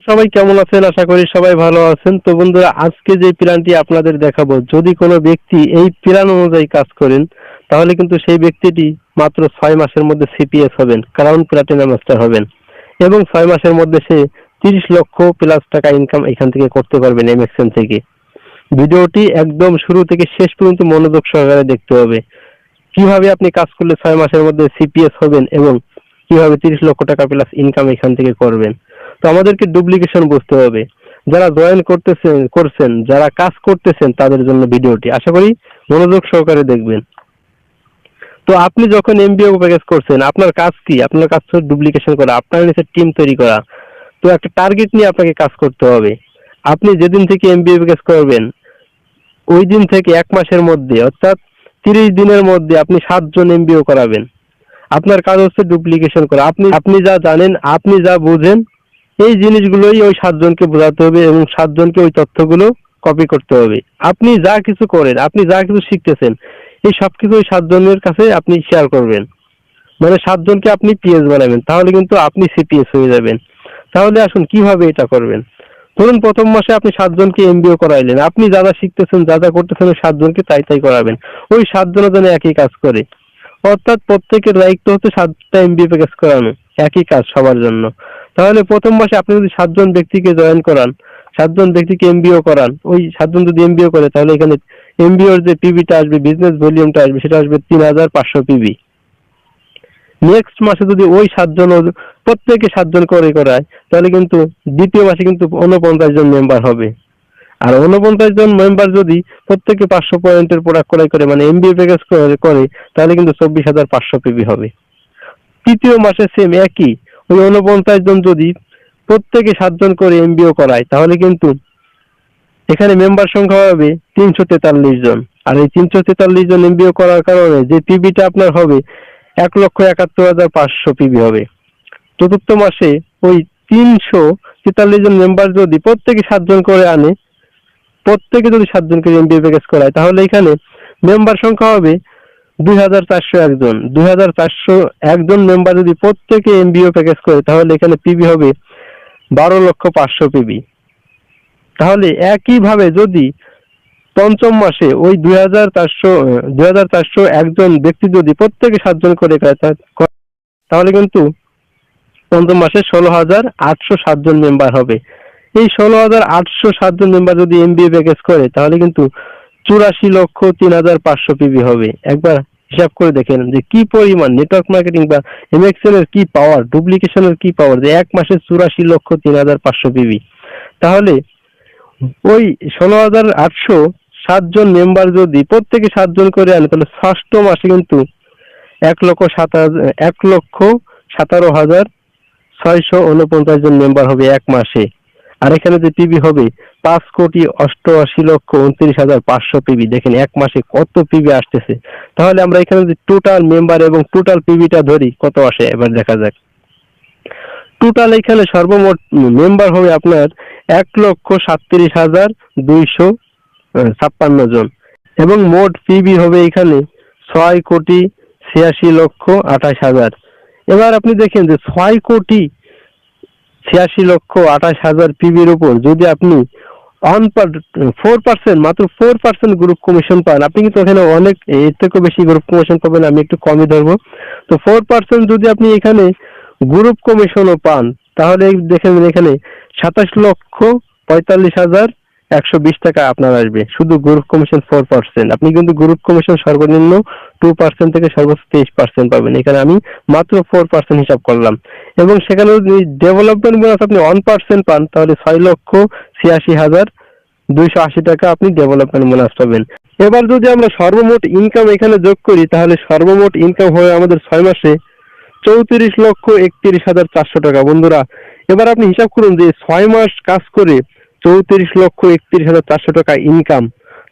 সবাই কেমন আছেন? আশা করি সবাই ভালো আছেন। তো বন্ধুরা, আজকে যে প্ল্যানটি আপনাদের দেখাবো, যদি কোনো ব্যক্তি এই প্ল্যান অনুযায়ী কাজ করেন, তাহলে কিন্তু সেই ব্যক্তিটি মাত্র 6 মাসের মধ্যে সিপিএস হবেন, ক্রাউন প্লাটিনাম মাস্টার হবেন এবং 6 মাসের মধ্যে সে 30 লক্ষ প্লাস টাকা ইনকাম এখান থেকে করতে পারবেন এমএক্সএন থেকে। ভিডিওটি একদম শুরু থেকে শেষ পর্যন্ত মনোযোগ সহকারে দেখতে হবে। কিভাবে আপনি কাজ করলে 6 মাসের মধ্যে সিপিএস হবেন এবং কিভাবে 30 লক্ষ টাকা প্লাস ইনকাম এখান থেকে করবেন। তো আমাদেরকে ডুপ্লিকেশন বুঝতে হবে। যারা জয়েন করছেন, যারা কাজ করতেছেন তাদের জন্য ভিডিওটি। আশা করি মনোযোগ সহকারে দেখবেন। তো আপনি যখন এমবিও প্যাকেজ করছেন, আপনার কাজ কি? আপনার কাজ হচ্ছে ডুপ্লিকেশন করা, আপনার নিচে টিম তৈরি করা। তো একটা টার্গেট নিয়ে আপনাকে কাজ করতে হবে। আপনি যেদিন থেকে এমবিও প্যাকেজ করবেন, ওই দিন থেকে 1 মাসের মধ্যে অর্থাৎ 30 দিনের মধ্যে আপনি 7 জন এমবিও করাবেন। আপনার কাজ হচ্ছে ডুপ্লিকেশন করা। আপনি আপনি যা জানেন, আপনি যা বুঝেন, এই জিনিসগুলোই ওই 7 জনকে বোঝাতে হবে এবং 7 জনকে ওই তথ্যগুলো কপি করতে হবে। আপনি যা কিছু করেন, আপনি যা কিছু শিখতেছেন, এই সবকিছু ওই 7 জনের কাছে আপনি শেয়ার করবেন। মানে 7 জনকে আপনি পিএস বানাবেন, তাহলে কিন্তু আপনি সিপিএস হয়ে যাবেন। তাহলে আসুন কিভাবে এটা করবেন। ধরুন প্রথম মাসে আপনি 7 জনকে এমবিও করাইলেন, আপনি যা যা শিখতেছেন, যা যা করতেছেন, ওই 7 জনকে তাই তাই করাবেন। ওই 7 জনের যেন একই কাজ করে, অর্থাৎ প্রত্যেকের দায়িত্ব হচ্ছে 7টা এমবিও প্যাকেজ করানো, একই কাজ সবার জন্য। তাহলে প্রথম মাসে আপনি যদি 7 জন ব্যক্তিকে জয়েন করান, 7 জন ব্যক্তিকে এমবিও করান, ওই 7 জন যদি এমবিও করে, তাহলে এখানে এমবিওর যে পিবিটা আসবে, বিজনেস ভলিউমটা আসবে, সেটা আসবে 3500 পিবি। নেক্সট মাসে যদি ওই 7 জন প্রত্যেকে 7 জন করে করায়, তাহলে কিন্তু দ্বিতীয় মাসে কিন্তু 49 জন মেম্বার হবে। আর 49 জন মেম্বার যদি প্রত্যেকে 500 পয়েন্টের প্রোডাক্ট ক্রয় করে, মানে এমবিএ প্যাকেজ করে, তাহলে কিন্তু 24,500 পিবি হবে। তৃতীয় মাসে সেম একই, ওই 49 জন যদি প্রত্যেকে 7 জন করে এমবিও করায়, তাহলে কিন্তু এখানে মেম্বার সংখ্যা হবে 343 জন। আর এই 343 জন এমবিও করার কারণে যে পিবিটা আপনার হবে 1,71,500 পিবি হবে। চতুর্থ মাসে ওই 343 জন মেম্বার যদি প্রত্যেকে 7 জন করে আনে, প্রত্যেকে যদি 7 জনকে এমবিএ প্যাকেজ করায়, তাহলে এখানে মেম্বার সংখ্যা হবে 2,401 জন। 2,401 জন মেম্বার যদি প্রত্যেকে এমবিও প্যাকেজ করে, তাহলে এখানে পিবি হবে 12,500,000 পিবি। তাহলে একইভাবে যদি পঞ্চম মাসে ওই 2,401 জন ব্যক্তি যদি প্রত্যেকে 7 জন করে তাহলে কিন্তু পঞ্চম মাসে 16,807 জন মেম্বার হবে। এই 16,807 জন মেম্বার যদি এমবিএ প্যাকেজ করে, তাহলে কিন্তু 84,03,500 পিবি হবে। একবার হিসাব করে দেখেন যে কি পরিমাণ নেটওয়ার্ক মার্কেটিং বা এমএক্সএল এর কি পাওয়ার, ডুপ্লিকেশনের কি পাওয়ার, যে 1 মাসে 84,03,500 পিবি। তাহলে ওই 16,807 জন মেম্বার যদি প্রত্যেকে 7 জন করে আনে, তাহলে ষষ্ঠ মাসে কিন্তু 1,17,649 জন মেম্বার হবে 1 মাসে। আর এখানে যে পিবি হবে 5,88,29,500 পিবি। দেখেন 1 মাসে কত পিবি আসতেছে। তাহলে আমরা এখানে যে টোটাল মেম্বার এবং টোটাল পিবিটা ধরি, কত আসে এবার দেখা যাক। টোটাল এখানে সর্বমোট মেম্বার হবে আপনার 1,37,256 জন এবং মোট পিবি হবে এখানে 6,86,28,000। এবার আপনি দেখেন যে 6,86,28,000 পিবির উপর যদি আপনি 4%, মাত্র 4% গ্রুপ কমিশন পান, আপনি কিন্তু এখানে অনেক এর থেকেও বেশি গ্রুপ কমিশন পাবেন। আমি একটু কমই ধরবো। তো 4% যদি আপনি এখানে গ্রুপ কমিশনও পান, তাহলে দেখেন এখানে 27,45,120 টাকা আপনার আসবে, শুধু গ্রুপ কমিশন 4%। আপনি কিন্তু গ্রুপ কমিশন সর্বনিম্ন 2% থেকে সর্বোচ্চ 23% পাবেন। এখানে আমি মাত্র 4% হিসাব করলাম। এবং সেখানে যদি ডেভেলপমেন্ট বোনাস আপনি 1% পান, তাহলে 6,86,280 টাকা আপনি ডেভেলপমেন্ট বোনাস পাবেন। এবার যদি আমরা সর্বমোট ইনকাম এখানে যোগ করি, তাহলে সর্বমোট ইনকাম হবে আমাদের 6 মাসে 34,31,400 টাকা। বন্ধুরা, এবার আপনি হিসাব করুন যে 6 মাস কাজ করে 34,31,400 টাকা ইনকাম,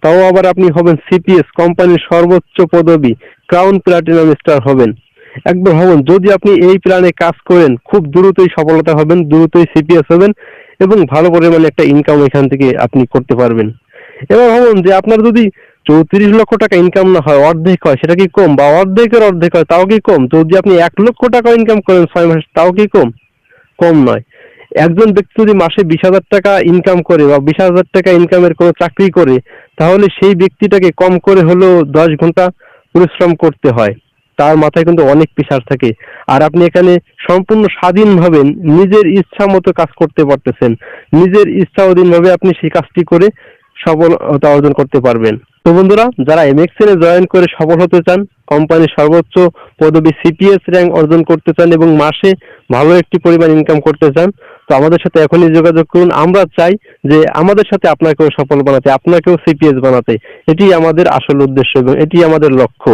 তাও আবার আপনি হবেন সিপিএস, কোম্পানির সর্বোচ্চ পদবি ক্রাউন প্লাটিনাম স্টার হবেন। একবার ভাবুন, যদি আপনি এই প্ল্যানে কাজ করেন, খুব দ্রুতই সফলতা হবেন, দ্রুতই সিপিএস হবেন এবং ভালো পরিমাণে একটা ইনকাম এখান থেকে আপনি করতে পারবেন। এবার ভাবুন যে আপনার যদি 34 লক্ষ টাকা ইনকাম না হয়, অর্ধেক হয়, সেটা কি কম? বা অর্ধেকের অর্ধেক হয়, তাও কি কম? তো যদি আপনি 1 লক্ষ টাকা ইনকাম করেন 6 মাসে, তাও কি কম? কম নয়। একজন ব্যক্তি যদি মাসে 20,000 টাকা ইনকাম করে বা 20,000 টাকা ইনকামের কোনো চাকরি করে, তাহলে সেই ব্যক্তিটাকে কম করে হলেও 10 ঘন্টা পরিশ্রম করতে হয়। তার মাথায় কিন্তু অনেক প্রেশার থাকে। আর আপনি এখানে সম্পূর্ণ স্বাধীনভাবে নিজের ইচ্ছা মতো কাজ করতে পারতেছেন। নিজের ইচ্ছা অধীনভাবে আপনি সেই কাজটি করে সফলতা অর্জন করতে পারবেন। তো বন্ধুরা, যারা এমএক্সেল এ জয়েন করে সফল হতে চান, কোম্পানির সর্বোচ্চ পদবি সিপিএস র্যাঙ্ক অর্জন করতে চান এবং মাসে ভালো একটি পরিমাণ ইনকাম করতে চান, তো আমাদের সাথে এখনই যোগাযোগ করুন। আমরা চাই যে আমাদের সাথে আপনাকেও সফল বানাতে, আপনাকেও সিপিএস বানাতে। এটি আমাদের আসল উদ্দেশ্য এবং এটি আমাদের লক্ষ্য।